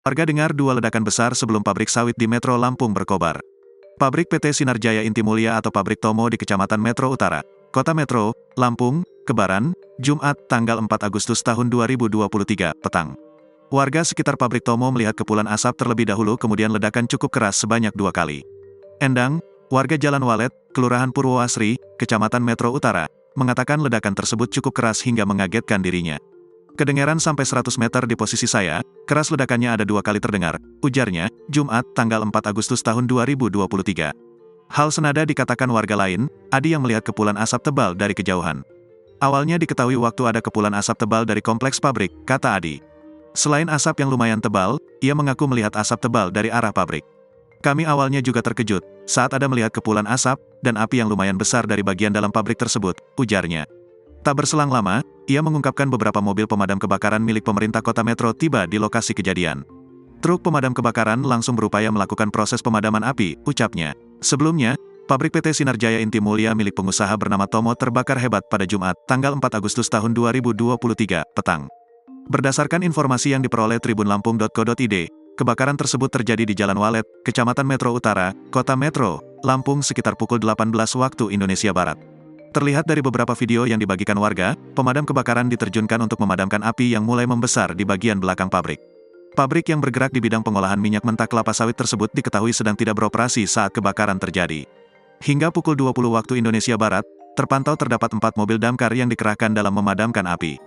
Warga dengar dua ledakan besar sebelum pabrik sawit di Metro Lampung berkobar. Pabrik PT Sinar Jaya Inti Mulia atau pabrik Tomo di Kecamatan Metro Utara, Kota Metro, Lampung, Kebaran, Jumat, tanggal 4 Agustus tahun 2023, petang. Warga sekitar pabrik Tomo melihat kepulan asap terlebih dahulu kemudian ledakan cukup keras sebanyak 2 kali. Endang, warga Jalan Walet, Kelurahan Purwoasri, Kecamatan Metro Utara, mengatakan ledakan tersebut cukup keras hingga mengagetkan dirinya. Kedengaran sampai 100 meter di posisi saya, keras ledakannya ada 2 kali terdengar, ujarnya, Jumat, tanggal 4 Agustus tahun 2023. Hal senada dikatakan warga lain, Adi yang melihat kepulan asap tebal dari kejauhan. Awalnya diketahui waktu ada kepulan asap tebal dari kompleks pabrik, kata Adi. Selain asap yang lumayan tebal, ia mengaku melihat asap tebal dari arah pabrik. Kami awalnya juga terkejut, saat ada melihat kepulan asap, dan api yang lumayan besar dari bagian dalam pabrik tersebut, ujarnya. Tak berselang lama, ia mengungkapkan beberapa mobil pemadam kebakaran milik pemerintah kota Metro tiba di lokasi kejadian. Truk pemadam kebakaran langsung berupaya melakukan proses pemadaman api, ucapnya. Sebelumnya, pabrik PT Sinar Jaya Inti Mulia milik pengusaha bernama Tomo terbakar hebat pada Jumat, tanggal 4 Agustus tahun 2023, petang. Berdasarkan informasi yang diperoleh tribunlampung.co.id, kebakaran tersebut terjadi di Jalan Walet, Kecamatan Metro Utara, Kota Metro, Lampung sekitar pukul 18 waktu Indonesia Barat. Terlihat dari beberapa video yang dibagikan warga, pemadam kebakaran diterjunkan untuk memadamkan api yang mulai membesar di bagian belakang pabrik. Pabrik yang bergerak di bidang pengolahan minyak mentah kelapa sawit tersebut diketahui sedang tidak beroperasi saat kebakaran terjadi. Hingga pukul 20 waktu Indonesia Barat, terpantau terdapat 4 mobil damkar yang dikerahkan dalam memadamkan api.